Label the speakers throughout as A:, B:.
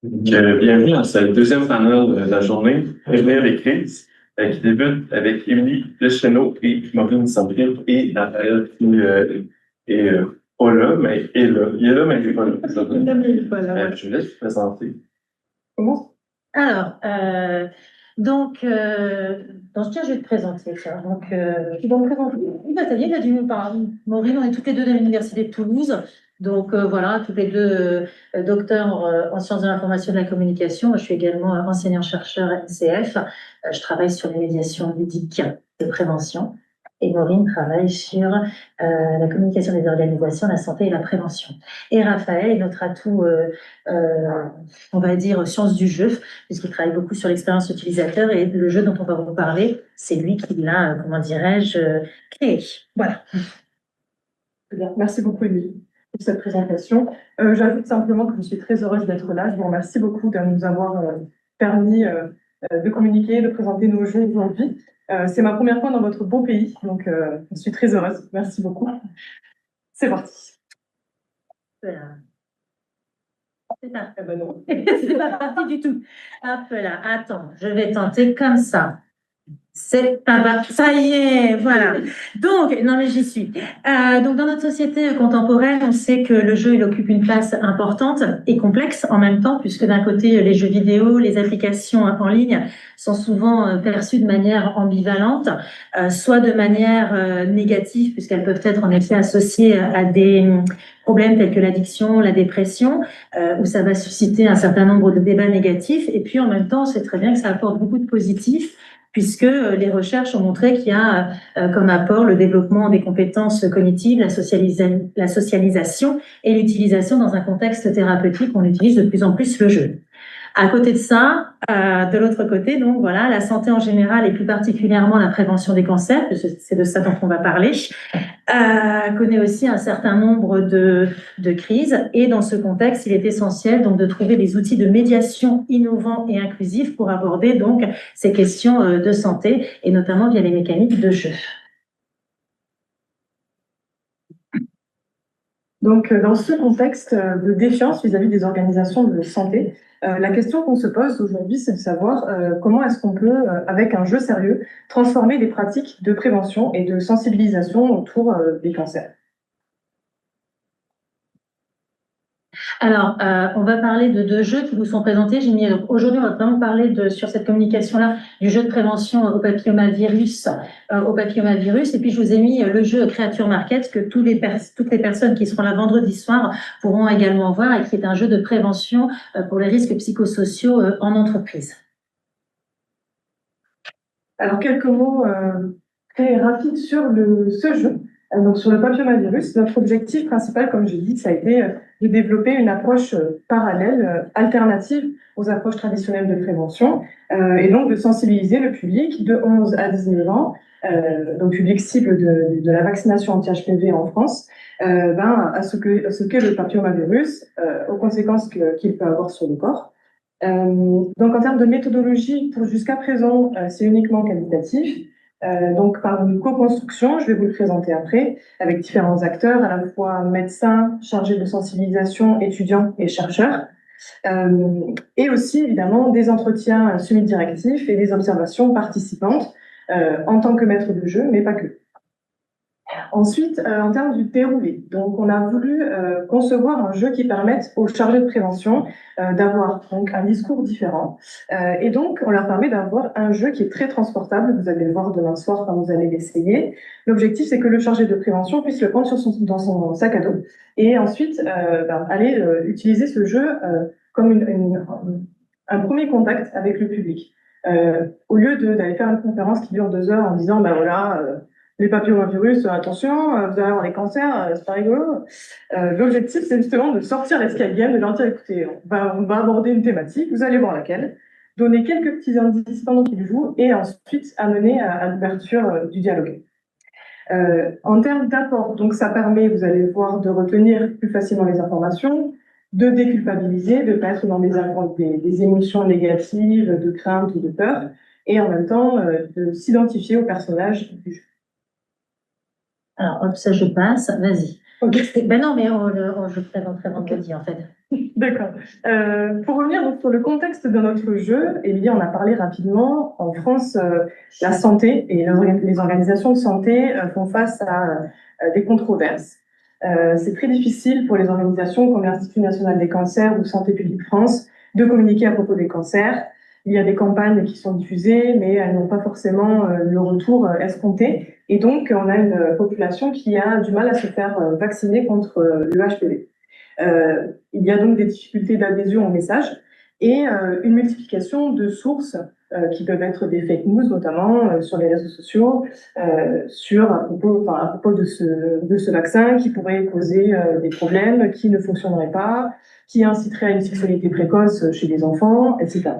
A: Bienvenue dans ce deuxième panel de la journée, Prévenir les crises, qui débute avec Émilie Deschenaux et Maureen Sampierre et Raphaël qui est pas là, mais est là. Il est là, mais il n'est pas là. Je vous laisse vous présenter.
B: Comment? Alors, tiens, je vais te présenter. Tiens. Tu vas me présenter. Oui, bah, ça y est, là, Maureen, on est toutes les deux de l'Université de Toulouse. Voilà, toutes les deux docteurs en sciences de l'information et de la communication. Je suis également enseignant-chercheur NCF. Je travaille sur les médiations ludiques de prévention. Et Maureen travaille sur la communication des organisations, la santé et la prévention. Et Raphaël est notre atout on va dire, sciences du jeu, puisqu'il travaille beaucoup sur l'expérience utilisateur et le jeu dont on va vous parler, c'est lui qui l'a, comment dirais-je, créé. Voilà.
C: Bien. Merci beaucoup, Émilie, pour cette présentation. J'ajoute simplement que je suis très heureuse d'être là. Je vous remercie beaucoup de nous avoir permis de communiquer, de présenter nos jeux aujourd'hui. C'est ma première fois dans votre beau pays, donc je suis très heureuse. Merci beaucoup. C'est parti.
B: Voilà. C'est ça.
C: Eh ben non.
B: C'est pas parti du tout. Hop là, attends, je vais tenter comme ça. C'est pas parti. Ça y est, voilà. Donc, non mais j'y suis. Donc, dans notre société contemporaine, on sait que le jeu, il occupe une place importante et complexe en même temps, puisque d'un côté, les jeux vidéo, les applications en ligne sont souvent perçues de manière ambivalente, soit de manière négative, puisqu'elles peuvent être en effet associées à des problèmes tels que l'addiction, la dépression, où ça va susciter un certain nombre de débats négatifs. Et puis, en même temps, on sait très bien que ça apporte beaucoup de positifs, puisque les recherches ont montré qu'il y a comme apport le développement des compétences cognitives, la socialisation et l'utilisation dans un contexte thérapeutique. On utilise de plus en plus le jeu. À côté de ça, de l'autre côté, donc voilà, la santé en général et plus particulièrement la prévention des cancers, parce que c'est de ça dont on va parler, connaît aussi un certain nombre de crises. Et dans ce contexte, il est essentiel donc de trouver des outils de médiation innovants et inclusifs pour aborder donc ces questions de santé et notamment via les mécaniques de jeu.
C: Donc, dans ce contexte de défiance vis-à-vis des organisations de santé, la question qu'on se pose aujourd'hui, c'est de savoir comment est-ce qu'on peut, avec un jeu sérieux, transformer des pratiques de prévention et de sensibilisation autour des cancers.
B: Alors, on va parler de deux jeux qui vous sont présentés. Aujourd'hui, on va vraiment parler sur cette communication-là du jeu de prévention au papillomavirus, et puis je vous ai mis le jeu Creature Market que toutes les personnes qui seront là vendredi soir pourront également voir et qui est un jeu de prévention pour les risques psychosociaux en entreprise.
C: Alors, quelques mots très rapides sur ce jeu. Donc, sur le papillomavirus, notre objectif principal, comme je dis, ça a été de développer une approche parallèle, alternative aux approches traditionnelles de prévention, et donc de sensibiliser le public de 11 à 19 ans, donc public cible de la vaccination anti-HPV en France, à ce qu'est le papillomavirus, aux conséquences qu'il peut avoir sur le corps. Donc, en termes de méthodologie, pour jusqu'à présent, c'est uniquement qualitatif. Donc, par une co-construction, je vais vous le présenter après, avec différents acteurs, à la fois médecins, chargés de sensibilisation, étudiants et chercheurs, et aussi, évidemment, des entretiens semi-directifs et des observations participantes en tant que maître de jeu, mais pas que. Ensuite, en termes du déroulé, donc on a voulu concevoir un jeu qui permette aux chargés de prévention d'avoir donc un discours différent. Et donc, on leur permet d'avoir un jeu qui est très transportable. Vous allez le voir demain soir quand vous allez l'essayer. L'objectif, c'est que le chargé de prévention puisse le prendre dans son sac à dos et ensuite aller utiliser ce jeu comme un premier contact avec le public. Au lieu d'aller faire une conférence qui dure 2 heures en disant, voilà, les papillomavirus, attention, vous allez avoir des cancers, c'est pas rigolo. L'objectif, c'est justement de sortir l'escape game, de leur dire, écoutez, on va aborder une thématique, vous allez voir laquelle, donner quelques petits indices pendant qu'ils jouent, et ensuite amener à l'ouverture du dialogue. En termes d'apport, donc ça permet, vous allez voir, de retenir plus facilement les informations, de déculpabiliser, de ne pas être dans des émotions négatives, de crainte ou de peur, et en même temps de s'identifier au personnage du jeu.
B: Alors, hop, ça je passe, vas-y. Ben non, mais je présenterai vendredi, en fait.
C: D'accord. Pour revenir donc sur le contexte de notre jeu, Émilie en a parlé rapidement. En France, la santé et les organisations de santé font face à des controverses. C'est très difficile pour les organisations comme l'Institut national des cancers ou Santé publique France de communiquer à propos des cancers. Il y a des campagnes qui sont diffusées, mais elles n'ont pas forcément le retour escompté. Et donc, on a une population qui a du mal à se faire vacciner contre le HPV. Il y a donc des difficultés d'adhésion au message et une multiplication de sources qui peuvent être des fake news, notamment sur les réseaux sociaux, à propos de ce vaccin qui pourrait causer des problèmes, qui ne fonctionnerait pas, qui inciterait à une sexualité précoce chez les enfants, etc.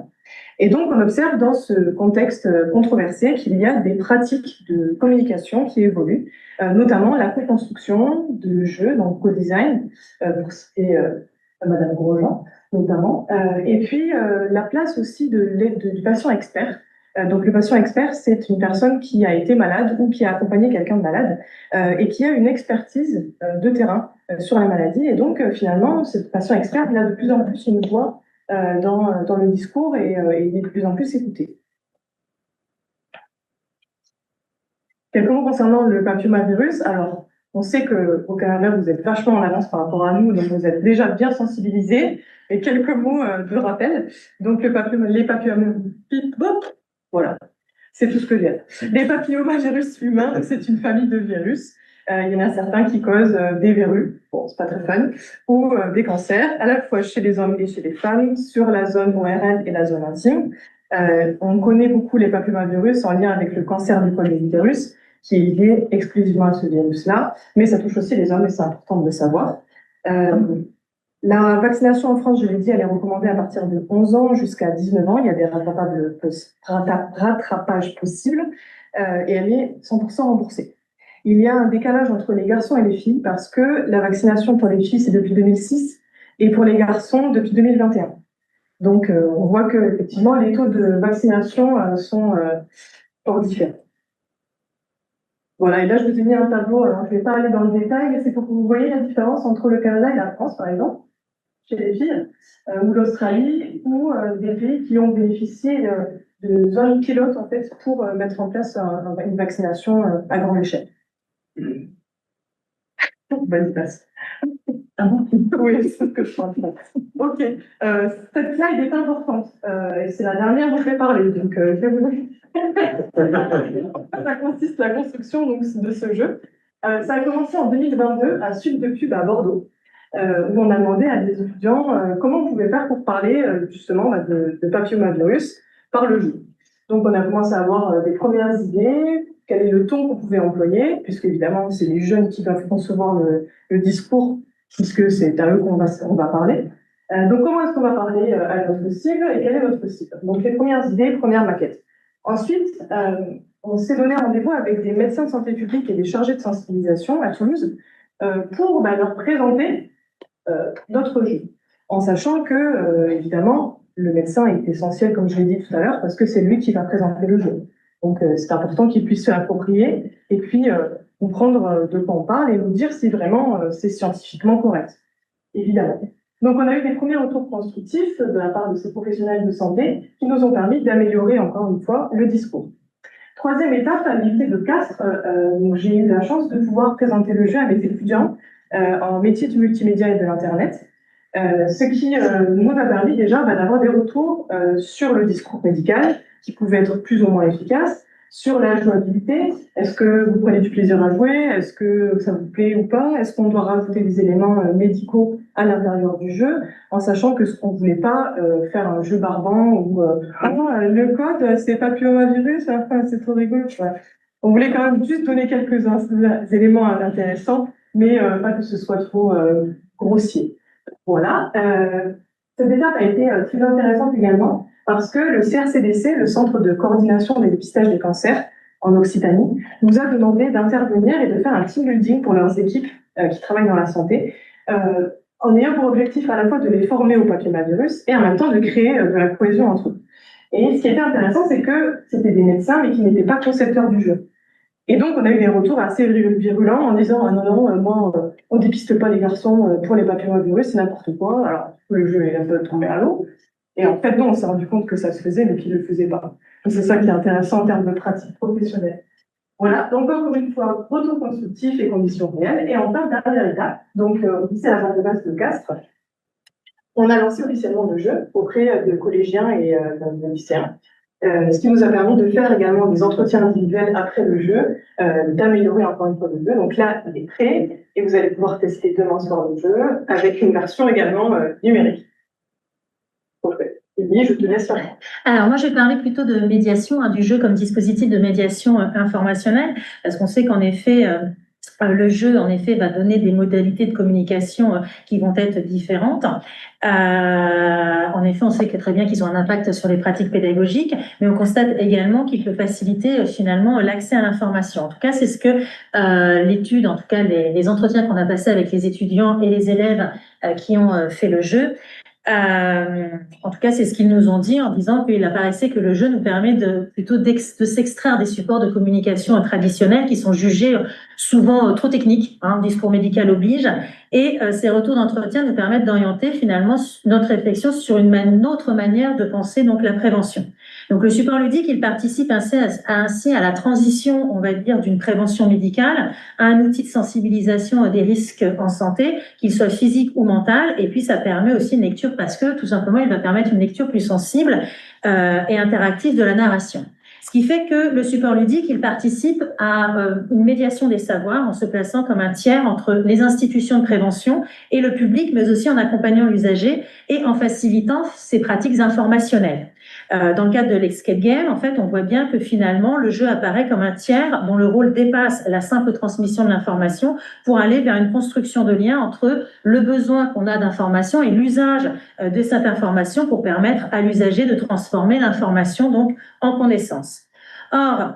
C: Et donc, on observe dans ce contexte controversé qu'il y a des pratiques de communication qui évoluent, notamment la co-construction de jeux, donc co-design, pour citer Madame Grosjean, notamment, et puis la place aussi de l'aide du patient expert. Donc, le patient expert, c'est une personne qui a été malade ou qui a accompagné quelqu'un de malade et qui a une expertise de terrain sur la maladie. Et donc, finalement, ce patient expert, il a de plus en plus une voix dans le discours et il est de plus en plus écouté. Quelques mots concernant le papillomavirus. Alors, on sait qu'au Canada, vous êtes vachement en avance par rapport à nous, donc vous êtes déjà bien sensibilisés. Et quelques mots de rappel. Donc, les papillomavirus, voilà, c'est tout ce que j'ai. Les papillomavirus humains, c'est une famille de virus. Il y en a certains qui causent des verrues, bon, c'est pas très fun, ou des cancers, à la fois chez les hommes et chez les femmes, sur la zone ORL et la zone intime. On connaît beaucoup les papillomavirus en lien avec le cancer du col de l'utérus, qui est lié exclusivement à ce virus-là, mais ça touche aussi les hommes et c'est important de le savoir. La vaccination en France, je l'ai dit, elle est recommandée à partir de 11 ans jusqu'à 19 ans. Il y a des rattrapages possibles et elle est 100% remboursée. Il y a un décalage entre les garçons et les filles parce que la vaccination pour les filles, c'est depuis 2006 et pour les garçons, depuis 2021. Donc, on voit que effectivement, les taux de vaccination sont fort différents. Voilà, et là, je vous ai mis un tableau. Alors, je ne vais pas aller dans le détail, mais c'est pour que vous voyez la différence entre le Canada et la France, par exemple, chez les filles, ou l'Australie, ou des pays qui ont bénéficié de zones pilotes, en fait, pour mettre en place une vaccination à grande échelle. Bonne passe. Ah bon? Oui, c'est ce que je pense. Ok. Cette slide est importante. Et c'est la dernière dont je vais parler. Donc, je vais vous... Ça consiste la construction donc, de ce jeu. Ça a commencé en 2022 à Sud de Pub à Bordeaux, où on a demandé à des étudiants comment on pouvait faire pour parler justement de papillomavirus par le jeu. Donc, on a commencé à avoir des premières idées, quel est le ton qu'on pouvait employer, puisque évidemment, c'est les jeunes qui doivent concevoir le discours, puisque c'est à eux qu'on va parler. Donc, comment est-ce qu'on va parler à notre cible et quel est notre cible? Donc, les premières idées, première maquette. Ensuite, on s'est donné rendez-vous avec des médecins de santé publique et des chargés de sensibilisation à Toulouse pour leur présenter notre jeu, en sachant que, évidemment, le médecin est essentiel, comme je l'ai dit tout à l'heure, parce que c'est lui qui va présenter le jeu. Donc, c'est important qu'il puisse se l'approprier et puis comprendre de quoi on parle et nous dire si vraiment c'est scientifiquement correct, évidemment. Donc, on a eu des premiers retours constructifs de la part de ces professionnels de santé qui nous ont permis d'améliorer, encore une fois, le discours. Troisième étape, à l'unité de Castres, j'ai eu la chance de pouvoir présenter le jeu à mes étudiants en métier du multimédia et de l'Internet, ce qui nous a permis déjà d'avoir des retours sur le discours médical, qui pouvait être plus ou moins efficace, sur la jouabilité. Est-ce que vous prenez du plaisir à jouer? Est-ce que ça vous plaît ou pas? Est-ce qu'on doit rajouter des éléments médicaux à l'intérieur du jeu, en sachant que ce qu'on voulait pas faire un jeu barbant où le code c'est papillomavirus, enfin, c'est trop rigolo. Ouais. On voulait quand même juste donner quelques éléments intéressants, mais pas que ce soit trop grossier. Voilà. Cette étape a été très intéressante également parce que le CRCDC, le Centre de coordination des dépistages des cancers en Occitanie, nous a demandé d'intervenir et de faire un team building pour leurs équipes qui travaillent dans la santé, en ayant pour objectif à la fois de les former au papillomavirus et en même temps de créer de la cohésion entre eux. Et ce qui était intéressant, c'est que c'était des médecins, mais qui n'étaient pas concepteurs du jeu. Et donc, on a eu des retours assez virulents en disant, ah non, non, moi, on dépiste pas les garçons pour les papillomavirus, c'est n'importe quoi. Alors, le jeu est un peu tombé à l'eau. Et en fait, non, on s'est rendu compte que ça se faisait, mais qu'ils ne le faisaient pas. C'est ça qui est intéressant en termes de pratique professionnelle. Voilà, donc encore une fois, retour constructif et conditions réelles. Et enfin, dernière étape, donc au lycée à la base de base de Castres, on a lancé officiellement le jeu auprès de collégiens et de lycéens. Ce qui nous a permis de faire également des entretiens individuels après le jeu, d'améliorer encore une fois le jeu. Donc là, il est prêt et vous allez pouvoir tester demain soir le jeu avec une version également numérique. Émilie, je te laisse faire.
B: Alors, moi, je vais parler plutôt de médiation, du jeu comme dispositif de médiation informationnelle, parce qu'on sait qu'en effet, le jeu, en effet, va donner des modalités de communication qui vont être différentes. En effet, on sait que très bien qu'ils ont un impact sur les pratiques pédagogiques, mais on constate également qu'il peut faciliter finalement l'accès à l'information. En tout cas, c'est ce que l'étude, en tout cas les entretiens qu'on a passés avec les étudiants et les élèves qui ont fait le jeu, en tout cas, c'est ce qu'ils nous ont dit en disant qu'il apparaissait que le jeu nous permet de s'extraire des supports de communication traditionnels qui sont jugés souvent trop techniques, discours médical oblige, et ces retours d'entretien nous permettent d'orienter finalement notre réflexion sur une autre manière de penser donc la prévention. Donc le support ludique, il participe ainsi à la transition, on va dire, d'une prévention médicale à un outil de sensibilisation des risques en santé, qu'il soit physique ou mental, et puis ça permet aussi une lecture parce que tout simplement il va permettre une lecture plus sensible et interactive de la narration. Ce qui fait que le support ludique, il participe à une médiation des savoirs en se plaçant comme un tiers entre les institutions de prévention et le public, mais aussi en accompagnant l'usager et en facilitant ses pratiques informationnelles. Dans le cadre de l'escape game, en fait, on voit bien que finalement, le jeu apparaît comme un tiers dont le rôle dépasse la simple transmission de l'information pour aller vers une construction de lien entre le besoin qu'on a d'information et l'usage de cette information pour permettre à l'usager de transformer l'information donc en connaissance. Or,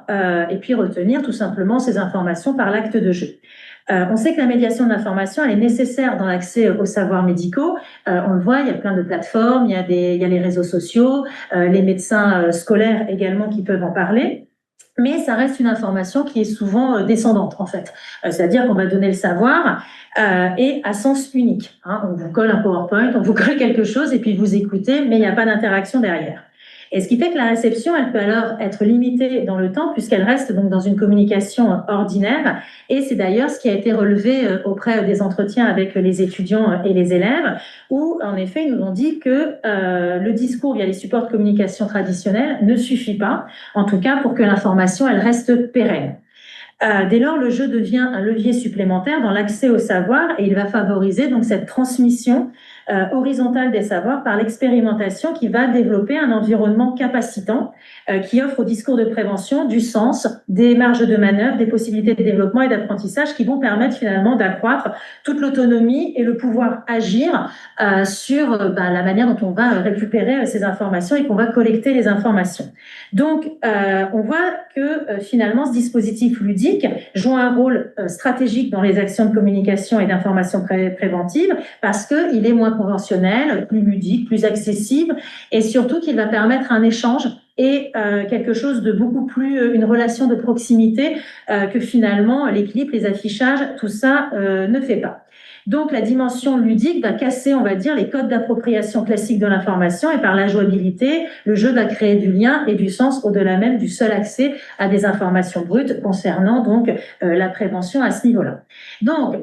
B: et puis retenir tout simplement ces informations par l'acte de jeu. On sait que la médiation de l'information, elle est nécessaire dans l'accès aux savoirs médicaux. On le voit, il y a plein de plateformes, il y a les réseaux sociaux, les médecins scolaires également qui peuvent en parler. Mais ça reste une information qui est souvent descendante, en fait. C'est-à-dire qu'on va donner le savoir et à sens unique. On vous colle un PowerPoint, on vous colle quelque chose et puis vous écoutez, mais il n'y a pas d'interaction derrière. Et ce qui fait que la réception, elle peut alors être limitée dans le temps puisqu'elle reste donc dans une communication ordinaire. Et c'est d'ailleurs ce qui a été relevé auprès des entretiens avec les étudiants et les élèves, où en effet, ils nous ont dit que le discours via les supports de communication traditionnels ne suffit pas, en tout cas pour que l'information, elle reste pérenne. Dès lors, le jeu devient un levier supplémentaire dans l'accès au savoir et il va favoriser donc cette transmission horizontale des savoirs par l'expérimentation qui va développer un environnement capacitant qui offre au discours de prévention du sens, des marges de manœuvre, des possibilités de développement et d'apprentissage qui vont permettre finalement d'accroître toute l'autonomie et le pouvoir agir sur la manière dont on va récupérer ces informations et qu'on va collecter les informations. Donc, on voit que finalement, ce dispositif ludique joue un rôle stratégique dans les actions de communication et d'information préventive parce qu'il est moins conventionnel, plus ludique, plus accessible et surtout qu'il va permettre un échange et quelque chose de beaucoup plus, une relation de proximité que finalement les clips, les affichages, tout ça ne fait pas. Donc, la dimension ludique va casser, on va dire, les codes d'appropriation classiques de l'information et par la jouabilité, le jeu va créer du lien et du sens au-delà même du seul accès à des informations brutes concernant donc la prévention à ce niveau-là. Donc,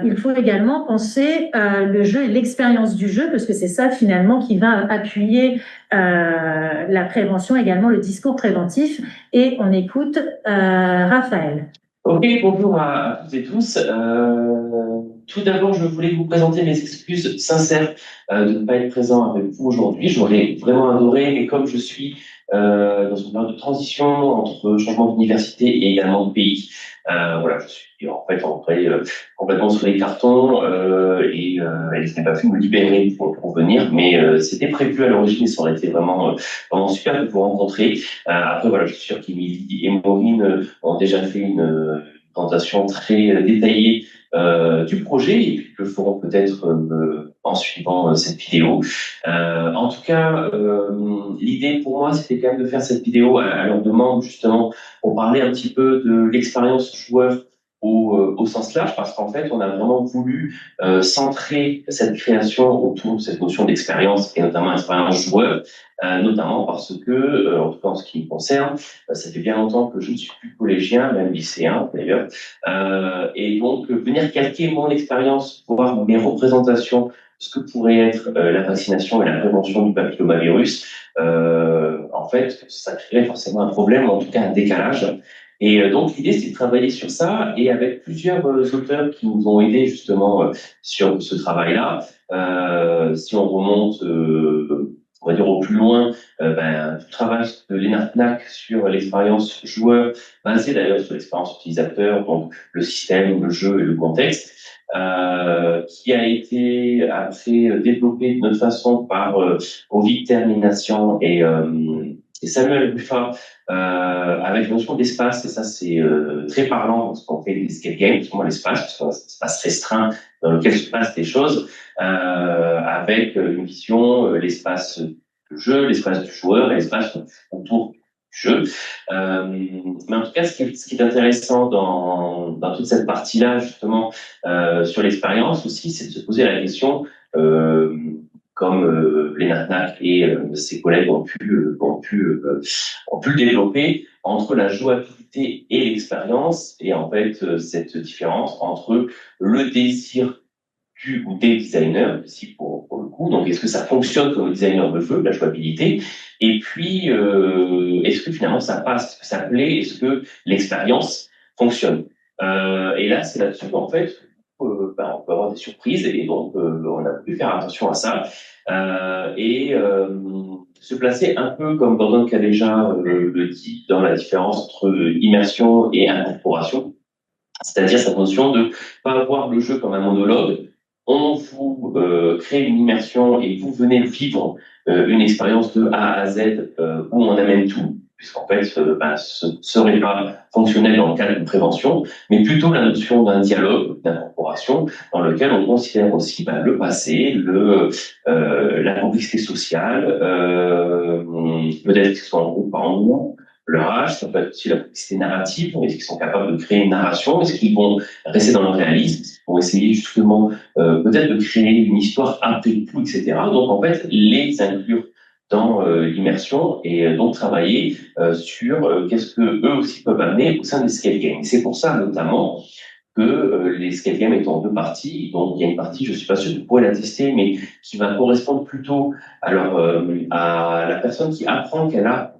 B: il faut également penser le jeu et l'expérience du jeu parce que c'est ça finalement qui va appuyer la prévention, également le discours préventif. Et on écoute Raphaël.
D: Ok, bonjour à toutes et tous. Tout d'abord, je voulais vous présenter mes excuses sincères de ne pas être présent avec vous aujourd'hui. J'aurais vraiment adoré, et comme je suis dans une période de transition entre changement d'université et également de pays, voilà, je suis en fait rentré complètement sur les cartons et je n'ai pas pu me libérer pour venir, mais c'était prévu à l'origine et ça aurait été vraiment super de vous rencontrer. Après, voilà, je suis sûr qu'Émilie et Maureen ont déjà fait une présentation très détaillée du projet et puis le feront peut-être en suivant cette vidéo. En tout cas, l'idée pour moi, c'était quand même de faire cette vidéo à leur demande, justement, pour parler un petit peu de l'expérience joueur au sens large, parce qu'en fait, on a vraiment voulu centrer cette création autour de cette notion d'expérience, et notamment expérience joueur, notamment parce que, en tout cas en ce qui me concerne, ça fait bien longtemps que je ne suis plus collégien, même lycéen d'ailleurs, et donc venir calquer mon expérience, voir mes représentations, ce que pourrait être la vaccination et la prévention du papillomavirus, en fait, ça créerait forcément un problème, ou en tout cas un décalage. Et donc, l'idée, c'est de travailler sur ça, et avec plusieurs auteurs qui nous ont aidés justement sur ce travail-là. Si on remonte, on va dire au plus loin, tout le travail de Lennart Knack sur l'expérience joueur, basé d'ailleurs sur l'expérience utilisateur, donc le système, le jeu et le contexte, qui a été après développé de notre façon par Ovid Termination et Samuel Buffa, avec la notion d'espace, et ça c'est très parlant parce qu'on fait des escape games, justement l'espace, parce qu'on a un espace restreint dans lequel se passent des choses, avec une vision, l'espace de jeu, l'espace du joueur et l'espace autour du jeu. Mais en tout cas, ce qui est intéressant dans toute cette partie-là, justement, sur l'expérience aussi, c'est de se poser la question, comme Lennart Knack et ses collègues ont pu le développer, entre la jouabilité et l'expérience, et en fait cette différence entre le désir du ou des designers, ici pour le coup, donc est-ce que ça fonctionne comme le designer le veut, la jouabilité, et puis est-ce que finalement ça passe, est-ce que ça plaît, est-ce que l'expérience fonctionne. Et là, c'est là-dessus en fait, on peut avoir des surprises, et donc on a pu faire attention à ça, et se placer un peu comme Gordon Calleja le dit, dans la différence entre immersion et incorporation, c'est-à-dire cette notion de pas voir le jeu comme un monologue. On vous crée une immersion et vous venez vivre une expérience de A à Z où on amène tout, puisqu'en fait, ce ne serait pas fonctionnel dans le cadre d'une prévention, mais plutôt la notion d'un dialogue, d'incorporation, dans lequel on considère aussi le passé, la complexité sociale, peut-être qu'ils sont en groupe, pas en groupe, leur âge, ça peut être aussi la complexité narrative, est-ce qu'ils sont capables de créer une narration, est-ce qu'ils vont rester dans le réalisme, pour essayer justement peut-être de créer une histoire après tout, etc. Donc en fait, les inclure dans l'immersion, et donc travailler sur qu'est-ce que eux aussi peuvent amener au sein des escape games. C'est pour ça notamment que les escape games étant en deux parties, donc il y a une partie, je suis pas sûr que vous pourrez la tester, mais qui va correspondre plutôt à la personne qui apprend qu'elle a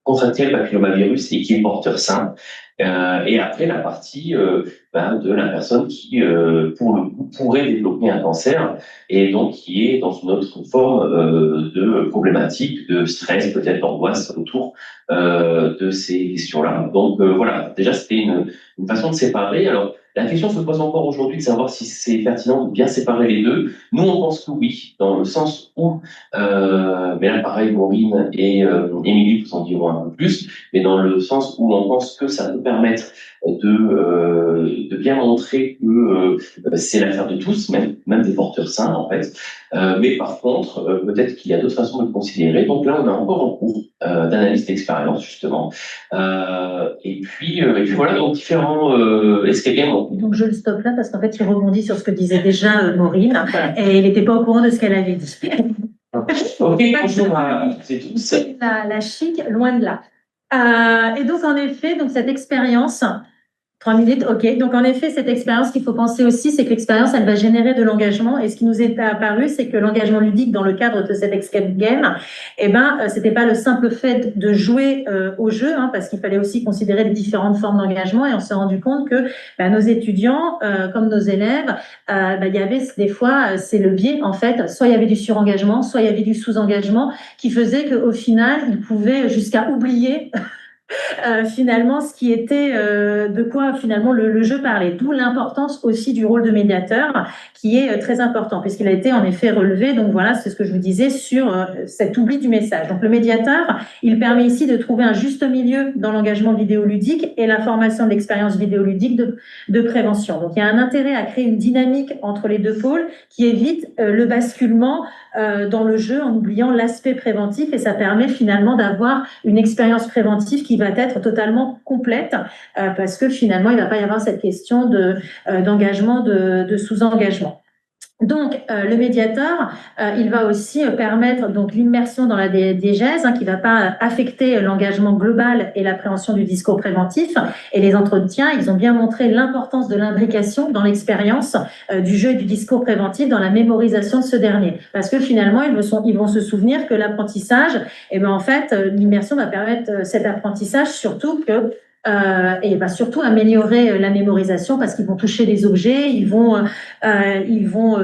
D: contracté le papillomavirus et qui est porteur sain. Et après, la partie de la personne qui, pour le coup, pourrait développer un cancer, et donc qui est dans une autre forme de problématique, de stress, peut-être d'angoisse autour de ces questions-là. Donc voilà, déjà, c'était une façon de séparer. Alors, la question se pose encore aujourd'hui de savoir si c'est pertinent de bien séparer les deux. Nous, on pense que oui, dans le sens où, mais là, pareil, Maureen et Émilie vous en diront un peu plus, mais dans le sens où on pense que ça peut permettre de bien montrer que c'est l'affaire de tous, même des porteurs sains, en fait. Mais par contre, peut-être qu'il y a d'autres façons de le considérer. Donc là, on est encore en cours d'analyse d'expérience, justement. Et puis voilà, donc différents escape games.
B: Donc je le stoppe là parce qu'en fait il rebondit sur ce que disait déjà Maureen, et il n'était pas au courant de ce qu'elle avait dit.
D: Ok, bonjour à toutes et tous.
B: La chic, loin de là. Et donc en effet, donc cette expérience, 3 minutes, ok. Donc, en effet, cette expérience qu'il faut penser aussi, c'est que l'expérience, elle va générer de l'engagement. Et ce qui nous est apparu, c'est que l'engagement ludique dans le cadre de cette escape game, c'était pas le simple fait de jouer au jeu, parce qu'il fallait aussi considérer les différentes formes d'engagement. Et on s'est rendu compte que nos étudiants, comme nos élèves, il y avait des fois ces leviers, en fait, soit il y avait du surengagement, soit il y avait du sous-engagement, qui faisait qu'au final, ils pouvaient jusqu'à oublier finalement ce qui était de quoi finalement le jeu parlait. D'où l'importance aussi du rôle de médiateur qui est très important puisqu'il a été en effet relevé. Donc voilà, c'est ce que je vous disais sur cet oubli du message. Donc le médiateur, il permet ici de trouver un juste milieu dans l'engagement vidéoludique et la formation de l'expérience vidéoludique de prévention. Donc il y a un intérêt à créer une dynamique entre les deux pôles qui évite le basculement dans le jeu en oubliant l'aspect préventif et ça permet finalement d'avoir une expérience préventive qui va être totalement complète parce que finalement il ne va pas y avoir cette question d'engagement, de sous-engagement. Donc, le médiateur, il va aussi permettre donc l'immersion dans la diégèse, qui ne va pas affecter l'engagement global et l'appréhension du discours préventif. Et les entretiens, ils ont bien montré l'importance de l'imbrication dans l'expérience du jeu et du discours préventif dans la mémorisation de ce dernier. Parce que finalement, ils vont se souvenir que l'apprentissage, eh ben, en fait, l'immersion va permettre cet apprentissage, surtout que et va surtout améliorer la mémorisation parce qu'ils vont toucher les objets, ils vont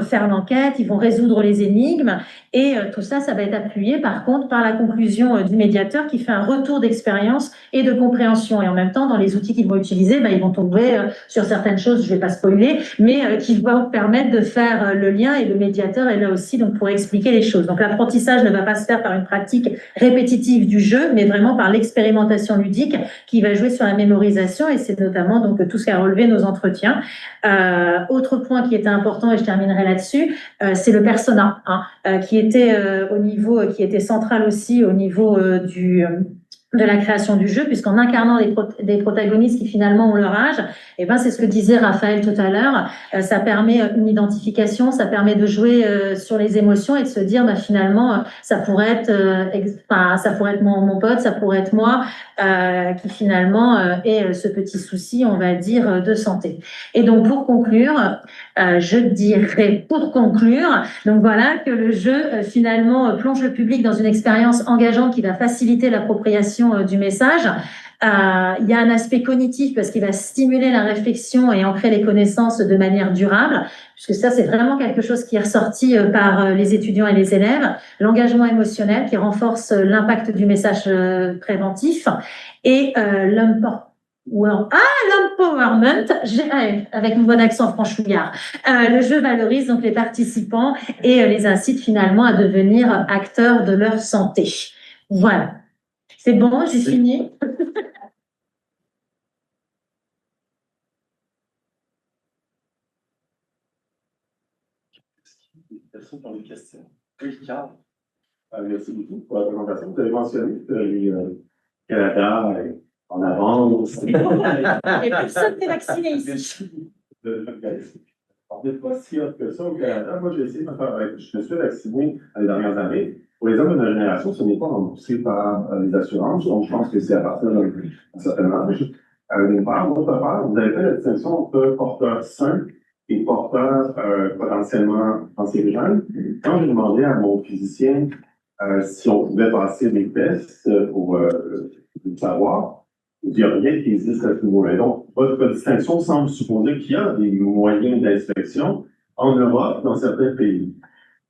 B: faire l'enquête, ils vont résoudre les énigmes et tout ça, ça va être appuyé par contre par la conclusion du médiateur qui fait un retour d'expérience et de compréhension et en même temps dans les outils qu'ils vont utiliser, ils vont tomber sur certaines choses, je vais pas spoiler, mais qui vont permettre de faire le lien et le médiateur est là aussi donc pour expliquer les choses. Donc l'apprentissage ne va pas se faire par une pratique répétitive du jeu, mais vraiment par l'expérimentation ludique qui va jouer sur la mémorisation et c'est notamment donc tout ce qu'a relevé nos entretiens. Autre point qui était important et je terminerai là-dessus, c'est le persona qui était au niveau, qui était central aussi au niveau de la création du jeu, puisqu'en incarnant des protagonistes qui finalement ont leur âge, et ben c'est ce que disait Raphaël tout à l'heure, ça permet une identification, ça permet de jouer sur les émotions et de se dire finalement ça pourrait être mon pote, ça pourrait être moi qui finalement ait ce petit souci, on va dire, de santé. Et donc pour conclure, je dirais donc voilà que le jeu finalement plonge le public dans une expérience engageante qui va faciliter l'appropriation du message. Il y a un aspect cognitif parce qu'il va stimuler la réflexion et ancrer les connaissances de manière durable, puisque ça c'est vraiment quelque chose qui est ressorti par les étudiants et les élèves. L'engagement émotionnel qui renforce l'impact du message préventif et l'empowerment, avec une bonne accent franchouillard. Le jeu valorise donc les participants et les incite finalement à devenir acteurs de leur santé. Voilà. C'est bon, j'ai fini.
A: Personne dans les questions.
E: Oui, Carl. Merci beaucoup pour la présentation. Vous avez mentionné que le Canada est en avance.
B: Et personne n'est vacciné ici.
E: Alors, des fois, si autre que ça au Canada, moi j'ai essayé de me faire. Je me suis vacciné les dernières années. Pour les hommes de ma génération, ce n'est pas remboursé par les assurances, donc je pense que c'est à partir d'un certain âge. D'une part, d'autre part, vous avez fait la distinction entre porteurs sains et porteurs potentiellement cancérigènes. Quand j'ai demandé à mon physicien si on pouvait passer des tests pour le savoir, il n'y a rien qui existe à ce niveau-là. Donc, votre distinction semble supposer qu'il y a des moyens d'inspection en Europe, dans certains pays.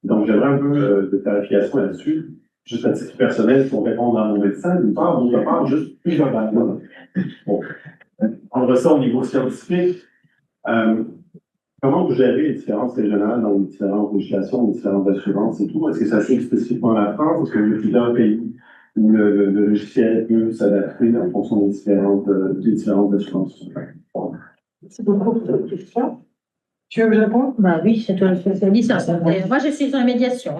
E: Donc, j'aimerais un peu de clarification là-dessus, juste à titre personnel pour répondre à mon médecin, d'une part, d'autre part, juste plus globalement. Bon, on ressort au niveau scientifique. Comment vous gérez les différences régionales dans les différentes législations, les différentes assurances et tout? Est-ce que ça s'applique spécifiquement à la France? Est-ce qu'il y a plusieurs pays où le logiciel peut s'adapter en fonction des différentes assurances?
C: Merci beaucoup pour cette question. Tu veux que je réponde?
B: Oui, c'est toi le spécialiste. Moi, je suis en médiation.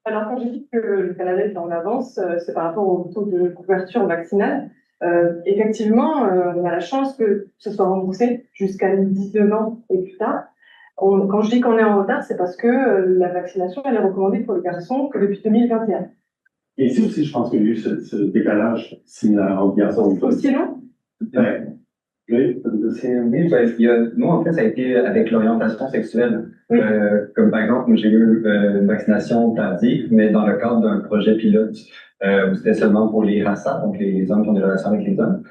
C: Alors, quand j'ai dit que le Canada est en avance, c'est par rapport au taux de couverture vaccinale. Effectivement, on a la chance que ce soit remboursé jusqu'à 19 ans et plus tard. Quand je dis qu'on est en retard, c'est parce que la vaccination elle est recommandée pour les garçons que depuis 2021.
E: Et ici aussi, je pense qu'il y a eu ce décalage similaire entre garçons et filles.
C: Aussi long?
E: Oui,
F: nous, en fait, ça a été avec l'orientation sexuelle.
C: Oui.
F: Comme par exemple, j'ai eu une vaccination tardive, mais dans le cadre d'un projet pilote où c'était seulement pour les RASA, donc les hommes qui ont des relations avec les hommes.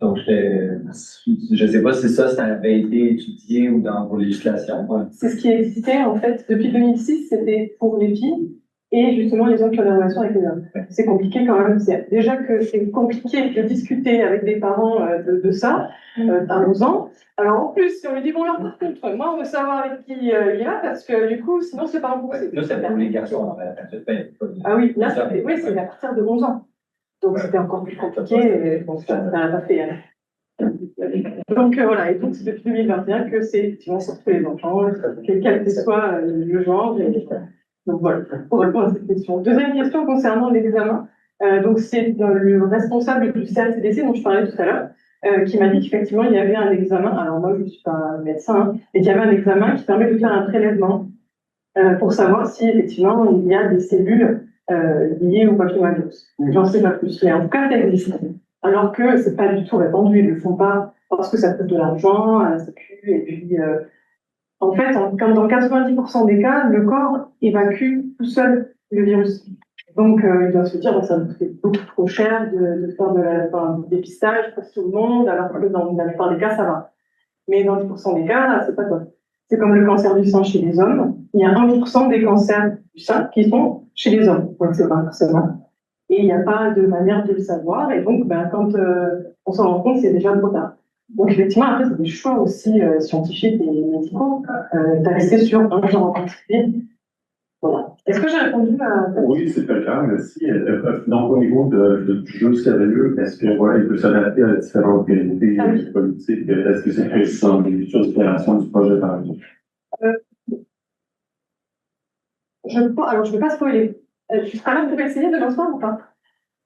F: Donc, je ne sais pas si ça avait été étudié ou dans vos législations. Ouais.
C: C'est ce qui existait, en fait, depuis 2006, c'était pour les filles. et justement les hommes qui ont des relations avec les hommes. C'est compliqué quand même. Déjà que c'est compliqué de discuter avec des parents de ça à 11 ans. Alors en plus, si on lui dit bon alors par contre, moi on veut savoir avec qui il ira parce que du coup sinon c'est pas possible.
F: Là, c'est pour les garçons.
C: Ah oui, là oui, c'est à partir de 11 ans. Donc c'était encore plus compliqué. Et, bon, ça n'a pas fait. Donc voilà, et donc c'est depuis 2021 que c'est effectivement sur tous les enfants, quel que soit le genre. Donc voilà, pour répondre à cette question. Deuxième question concernant l'examen. Donc c'est le responsable du CRCDC dont je parlais tout à l'heure qui m'a dit qu'effectivement il y avait un examen. Alors moi je ne suis pas médecin, hein, mais qu'il y avait un examen qui permet de faire un prélèvement pour savoir si effectivement il y a des cellules liées au papillomavirus. J'en sais pas plus, mais en tout cas ça existe. Alors que c'est pas du tout répandu, ils le font pas parce que ça coûte de l'argent à la Sécu, et puis en fait, comme dans 90% des cas, le corps évacue tout seul le virus. Donc, il doit se dire, bon, ça me coûte beaucoup trop cher de faire du dépistage pour tout le monde, alors que dans la plupart des cas, ça va. Mais dans 10% des cas, c'est pas quoi. C'est comme le cancer du sein chez les hommes. Il y a 1% des cancers du sein qui sont chez les hommes. Donc, c'est pas forcément. Et il n'y a pas de manière de le savoir. Et donc, ben, quand on s'en rend compte, c'est déjà trop tard. Donc, effectivement, après, c'est des choix aussi scientifiques et médicaux d'axer sur un genre en particulier. Voilà. Est-ce que j'ai répondu à...
E: Oui, c'est le cas, merci. Donc, au niveau du jeu sérieux, est-ce que voilà, il peut s'adapter à différentes réalités politiques? Est-ce que c'est précisant des choses d'opération du projet, par exemple?
C: Alors, je ne vais pas spoiler. Tu seras là pour essayer de lancement ou pas?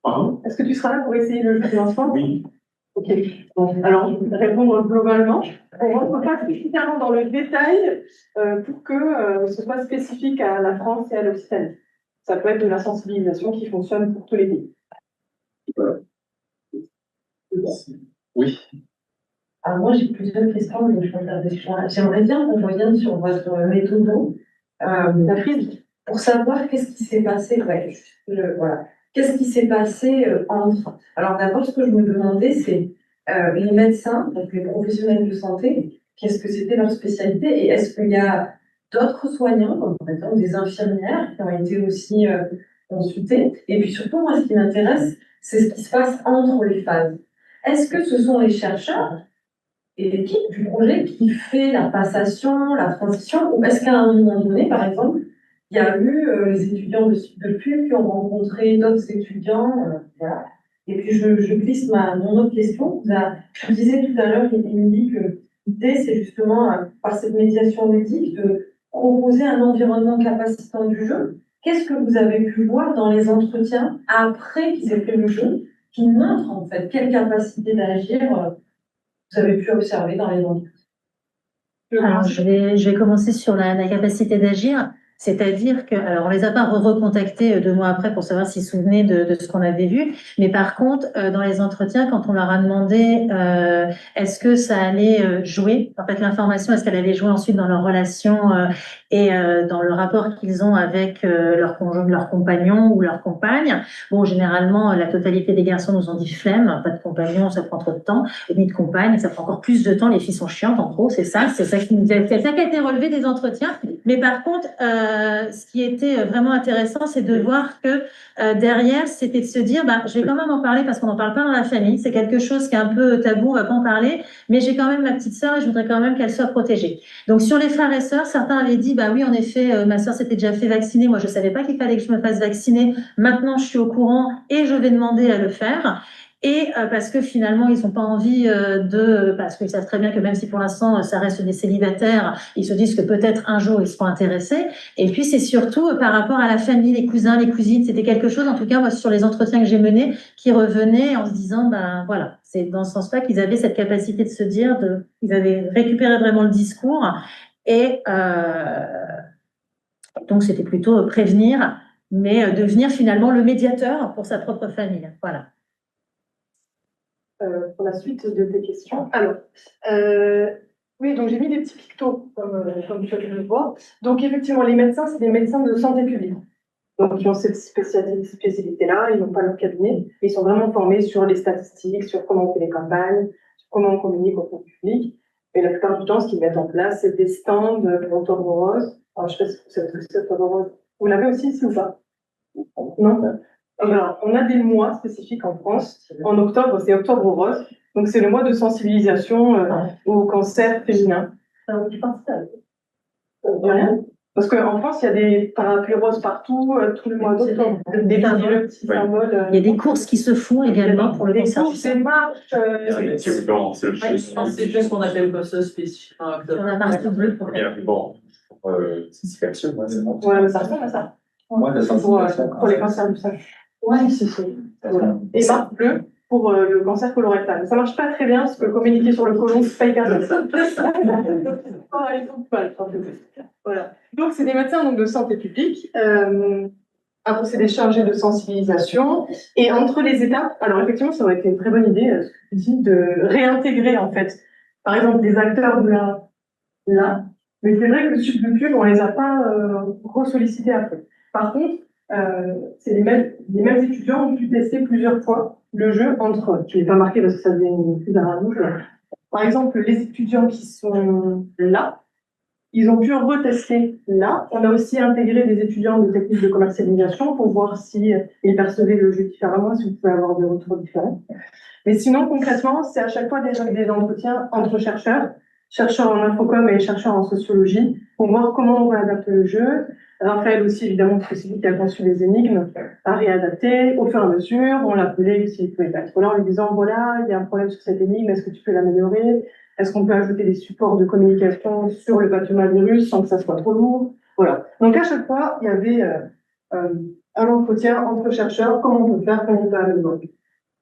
E: Pardon?
C: Est-ce que tu seras là pour essayer le jeu de lancement?
E: Oui.
C: Ok. Bon, alors, je vais répondre globalement. On ne rentre pas spécifiquement dans le détail pour que ce soit spécifique à la France et à l'Occitanie. Ça peut être de la sensibilisation qui fonctionne pour tous les pays.
E: Oui.
G: Alors moi, j'ai plusieurs questions, mais j'aimerais bien qu'on revienne sur votre méthode pour savoir qu'est-ce qui s'est passé. Ouais, voilà. Qu'est-ce qui s'est passé entre... Alors d'abord, ce que je me demandais, c'est les médecins, donc les professionnels de santé, qu'est-ce que c'était leur spécialité et est-ce qu'il y a d'autres soignants, comme par exemple des infirmières, qui ont été aussi consultées? Et puis surtout, moi, ce qui m'intéresse, c'est ce qui se passe entre les phases. Est-ce que ce sont les chercheurs et l'équipe du projet qui fait la passation, la transition, ou est-ce qu'à un moment donné, par exemple, il y a eu les étudiants de PUC qui ont rencontré d'autres étudiants, voilà. Et puis je glisse mon autre question. Je disais tout à l'heure, Émilie, que l'idée, c'est justement, par cette médiation ludique, de proposer un environnement capacitant du jeu. Qu'est-ce que vous avez pu voir dans les entretiens après qu'ils aient fait le jeu, qui montre en fait quelle capacité d'agir vous avez pu observer dans les entretiens?
B: Alors, je vais commencer sur la capacité d'agir. C'est-à-dire que, alors on les a pas recontactés 2 mois après pour savoir s'ils se souvenaient de ce qu'on avait vu, mais par contre, dans les entretiens, quand on leur a demandé est-ce que ça allait jouer, en fait l'information, est-ce qu'elle allait jouer ensuite dans leur relation et dans le rapport qu'ils ont avec leur compagnon ou leur compagne. Bon, généralement, la totalité des garçons nous ont dit flemme, pas de compagnon, ça prend trop de temps, et ni de compagne, ça prend encore plus de temps, les filles sont chiantes, en gros, c'est ça qui a été relevé des entretiens. Mais par contre, ce qui était vraiment intéressant, c'est de voir que derrière, c'était de se dire, je vais quand même en parler parce qu'on n'en parle pas dans la famille. C'est quelque chose qui est un peu tabou, on va pas en parler, mais j'ai quand même ma petite sœur et je voudrais quand même qu'elle soit protégée. Donc sur les frères et sœurs, certains avaient dit, oui, en effet, ma sœur s'était déjà fait vacciner. Moi, je savais pas qu'il fallait que je me fasse vacciner. Maintenant, je suis au courant et je vais demander à le faire. Et parce que finalement, ils n'ont pas envie parce qu'ils savent très bien que même si pour l'instant, ça reste des célibataires, ils se disent que peut-être un jour, ils seront intéressés. Et puis, c'est surtout par rapport à la famille, les cousins, les cousines. C'était quelque chose, en tout cas, moi, sur les entretiens que j'ai menés, qui revenaient en se disant, voilà, c'est dans ce sens-là qu'ils avaient cette capacité de se dire, ils avaient récupéré vraiment le discours. Et donc, c'était plutôt prévenir, mais devenir finalement le médiateur pour sa propre famille. Voilà.
C: Pour la suite de tes questions. Alors, oui, donc j'ai mis des petits pictos, comme tu peux le voir. Donc, effectivement, les médecins, c'est des médecins de santé publique. Donc, ils ont cette spécialité-là, ils n'ont pas leur cabinet. Ils sont vraiment formés sur les statistiques, sur comment on fait les campagnes, sur comment on communique au public. Et la plupart du temps, ce qu'ils mettent en place, c'est des stands pour Octobre Rose. Alors, je ne sais pas si vous savez ce que c'est Octobre Rose. Vous l'avez aussi ici ou pas? Non. Alors, on a des mois spécifiques en France. En octobre, c'est Octobre Rose. Donc, c'est le mois de sensibilisation au cancer féminin. Rien. Parce qu'en France, il y a des parapluies roses partout, tout le mois d'octobre. Des petits symboles.
B: Il y a des courses qui se font également pour le
C: des
B: cancer.
C: courses, des marches.
H: C'est juste qu'on appelle pas ça spécifiquement octobre.
B: On a marqué bleu pour
A: Bon, c'est action, moi, c'est bon.
C: Ouais, mais ça ressemble à ça.
F: Moi, de sensibilisation.
C: Pour les cancers du sein. Ouais, c'est ça. Voilà. Et marque bleue pour le cancer colorectal. Ça marche pas très bien parce que communiquer sur le côlon, c'est pas hyper bien. Ah, ils ont pas le temps de faire. Voilà. Donc, c'est des médecins donc, de santé publique. Un procédé chargé de sensibilisation. Et entre les étapes, alors effectivement, ça aurait été une très bonne idée, ce que tu dis, de réintégrer, en fait, par exemple, des acteurs de là. Mais c'est vrai que le sud de pub, on les a pas re-sollicités après. Par contre, c'est les mêmes étudiants ont pu tester plusieurs fois le jeu entre eux. Je ne l'ai pas marqué parce que ça devient une plus à rouge. Par exemple, les étudiants qui sont là, ils ont pu retester là. On a aussi intégré des étudiants de techniques de commercialisation pour voir si ils percevaient le jeu différemment, si vous pouvez avoir des retours différents. Mais sinon, concrètement, c'est à chaque fois des entretiens entre chercheurs en infocom et chercheurs en sociologie, pour voir comment on réadapte le jeu. Raphaël aussi, évidemment, parce que c'est lui qui a conçu les énigmes, a réadapté au fur et à mesure. On l'appelait s'il pouvait pas être là en lui disant, voilà, il y a un problème sur cette énigme, est-ce que tu peux l'améliorer? Est-ce qu'on peut ajouter des supports de communication sur le papillomavirus sans que ça soit trop lourd? Voilà. Donc, à chaque fois, il y avait un entretien entre chercheurs, comment on peut faire, comment on peut améliorer.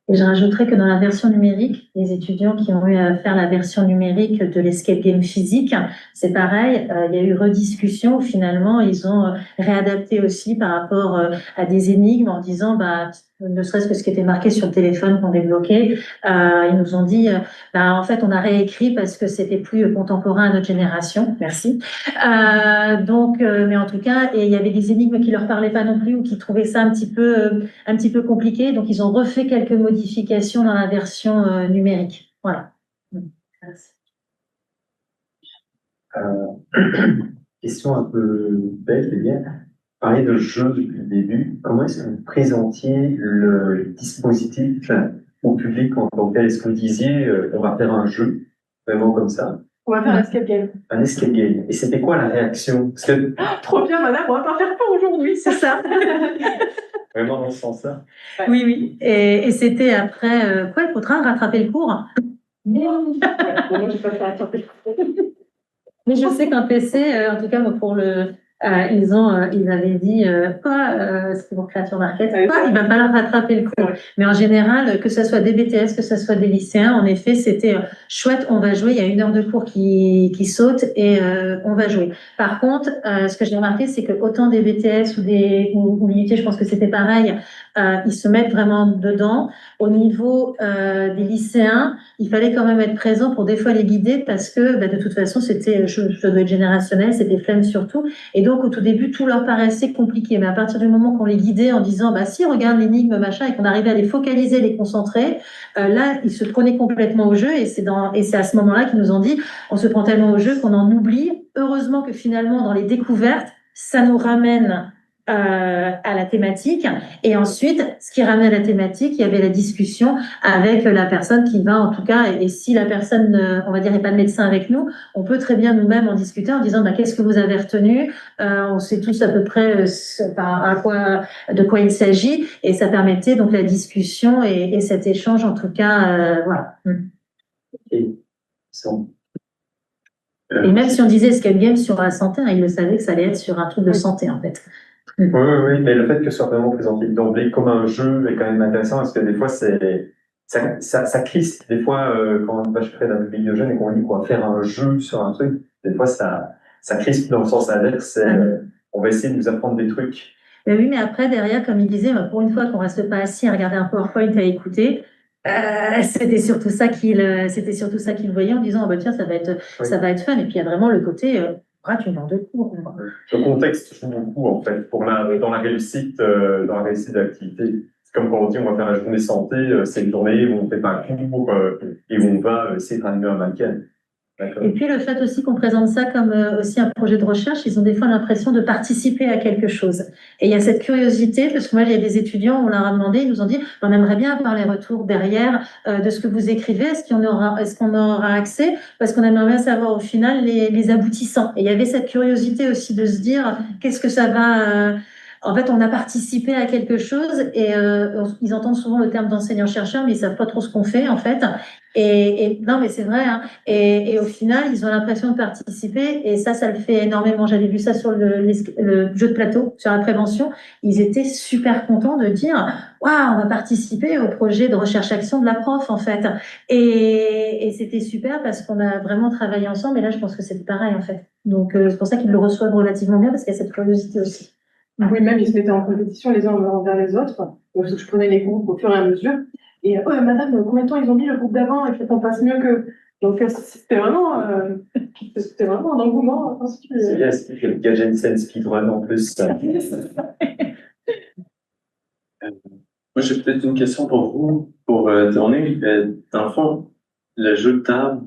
B: Et je rajouterais que dans la version numérique, les étudiants qui ont eu à faire la version numérique de l'escape game physique, c'est pareil, il y a eu rediscussion. Finalement, ils ont réadapté aussi par rapport à des énigmes en disant, ne serait-ce que ce qui était marqué sur le téléphone qu'on débloquait, ils nous ont dit, en fait, on a réécrit parce que c'était plus contemporain à notre génération. Merci. Mais en tout cas, et il y avait des énigmes qui leur parlaient pas non plus ou qui trouvaient ça un petit peu compliqué. Donc, ils ont refait quelques modifications dans la version numérique. Voilà. Merci.
I: Question un peu bête, les gars. Parler de jeu depuis le début. Comment est-ce que vous présentiez le dispositif au public en tant que tel? Est-ce que vous disiez, on va faire un jeu, vraiment comme ça?
C: On va faire un escape game.
I: Un escape game. Et c'était quoi la réaction? Parce que...
C: Trop bien, madame, on va pas faire ça aujourd'hui, c'est ça.
I: Vraiment dans ce sens-là?
C: Ouais.
B: Oui. Et c'était après, il faudra rattraper le cours.
C: Moi, j'ai pas fait rattraper le cours.
B: Mais je sais qu'un PC, en tout cas, pour ils avaient dit, c'était pour Créature Market, il va falloir rattraper le cours. Mais en général, que ce soit des BTS, que ce soit des lycéens, en effet, c'était chouette, on va jouer, il y a 1 heure de cours qui saute et on va jouer. Par contre, ce que j'ai remarqué, c'est que autant des BTS ou l'UT, je pense que c'était pareil, ils se mettent vraiment dedans. Au niveau des lycéens, il fallait quand même être présent pour des fois les guider parce que de toute façon, ça doit être générationnel, c'était flemme surtout. Et donc, au tout début, tout leur paraissait compliqué. Mais à partir du moment qu'on les guidait en disant, si, regarde l'énigme, machin, et qu'on arrivait à les focaliser, les concentrer, là, ils se prenaient complètement au jeu. Et c'est à ce moment-là qu'ils nous ont dit, on se prend tellement au jeu qu'on en oublie. Heureusement que finalement, dans les découvertes, ça nous ramène à la thématique. Et ensuite, ce qui ramène à la thématique, il y avait la discussion avec la personne qui va, en tout cas, et si la personne, on va dire, n'est pas de médecin avec nous, on peut très bien nous-mêmes en discuter en disant, qu'est-ce que vous avez retenu? On sait tous à peu près de quoi il s'agit, et ça permettait donc la discussion et cet échange, en tout cas, voilà.
I: Et
B: même si on disait escape game sur la santé, ils le savaient que ça allait être sur un truc de santé, en fait.
I: Oui, mais le fait que ce soit vraiment présenté d'emblée comme un jeu est quand même intéressant parce que des fois, ça crispe. Des fois, quand on va chez d'un milieu jeune et qu'on dit qu'on va faire un jeu sur un truc, des fois, ça crispe dans le sens inverse. On va essayer de nous apprendre des trucs.
B: Mais oui, mais après, derrière, comme il disait, pour une fois qu'on reste pas assis à regarder un PowerPoint, à écouter, c'était surtout ça qu'il voyait en disant, tiens, ça va être fun. Et puis, il y a vraiment le côté, tu m'en de cours.
A: Le contexte joue beaucoup, en fait, dans la réussite de l'activité. C'est comme quand on dit, on va faire la journée santé, c'est une journée où on fait pas un cours et où on va essayer de ranimer un mannequin.
B: Et puis le fait aussi qu'on présente ça comme aussi un projet de recherche, ils ont des fois l'impression de participer à quelque chose. Et il y a cette curiosité, parce que moi, il y a des étudiants, on leur a demandé, ils nous ont dit, on aimerait bien avoir les retours derrière de ce que vous écrivez, est-ce qu'on aura accès, parce qu'on aimerait bien savoir au final les aboutissants. Et il y avait cette curiosité aussi de se dire, qu'est-ce que ça va... En fait, on a participé à quelque chose et ils entendent souvent le terme d'enseignant-chercheur, mais ils savent pas trop ce qu'on fait en fait. Et non, mais c'est vrai. Hein. Et au final, ils ont l'impression de participer et ça le fait énormément. J'avais vu ça sur le jeu de plateau, sur la prévention. Ils étaient super contents de dire, waouh, on va participer au projet de recherche-action de la prof en fait. Et c'était super parce qu'on a vraiment travaillé ensemble. Et là, je pense que c'est pareil en fait. Donc c'est pour ça qu'ils le reçoivent relativement bien parce qu'il y a cette curiosité aussi.
C: Oui, même ils se mettaient en compétition les uns envers les autres. Donc, je prenais les groupes au fur et à mesure. Et madame, combien de temps ils ont mis le groupe d'avant? Il faut qu'on passe mieux que. Donc c'était vraiment un engouement particulier.
I: C'est bien, c'est que le Gadget Sense Speedrun en plus.
A: Moi, j'ai peut-être une question pour vous, pour tourner. Dans le fond, le jeu de table,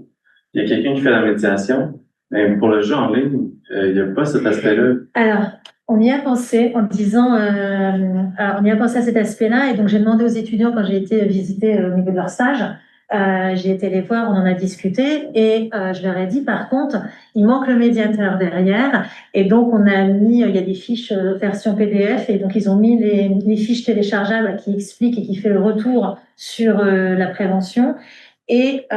A: il y a quelqu'un qui fait la médiation, mais pour le jeu en ligne, il n'y a pas cet aspect-là.
B: Alors, on y a pensé en disant, alors on y a pensé à cet aspect-là, et donc j'ai demandé aux étudiants quand j'ai été visiter au niveau de leur stage, j'ai été les voir, on en a discuté, et je leur ai dit par contre, il manque le médiateur derrière, et donc on a mis, il y a des fiches version PDF, et donc ils ont mis les fiches téléchargeables qui expliquent et qui fait le retour sur la prévention. Et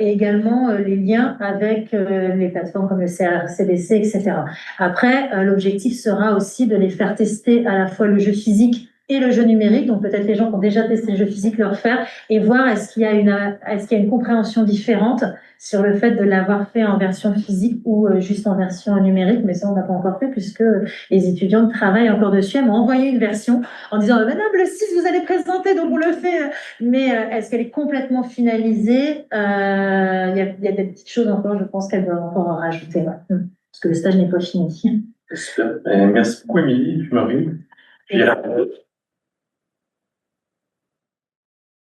B: également les liens avec les plateformes comme le CDC, etc. Après, l'objectif sera aussi de les faire tester à la fois le jeu physique et le jeu numérique. Donc peut-être les gens qui ont déjà testé le jeu physique leur faire et voir est-ce qu'il y a une compréhension différente sur le fait de l'avoir fait en version physique ou juste en version numérique. Mais ça, on n'a pas encore fait puisque les étudiants travaillent encore dessus. Elles m'ont envoyé une version en disant Madame, le 6, vous allez présenter, donc on le fait. Mais est-ce qu'elle est complètement finalisée? Il y a des petites choses encore, je pense qu'elle doit encore en rajouter. Ouais. Parce que le stage n'est pas fini.
A: Super. Merci beaucoup, Émilie, puis Marie. Puis,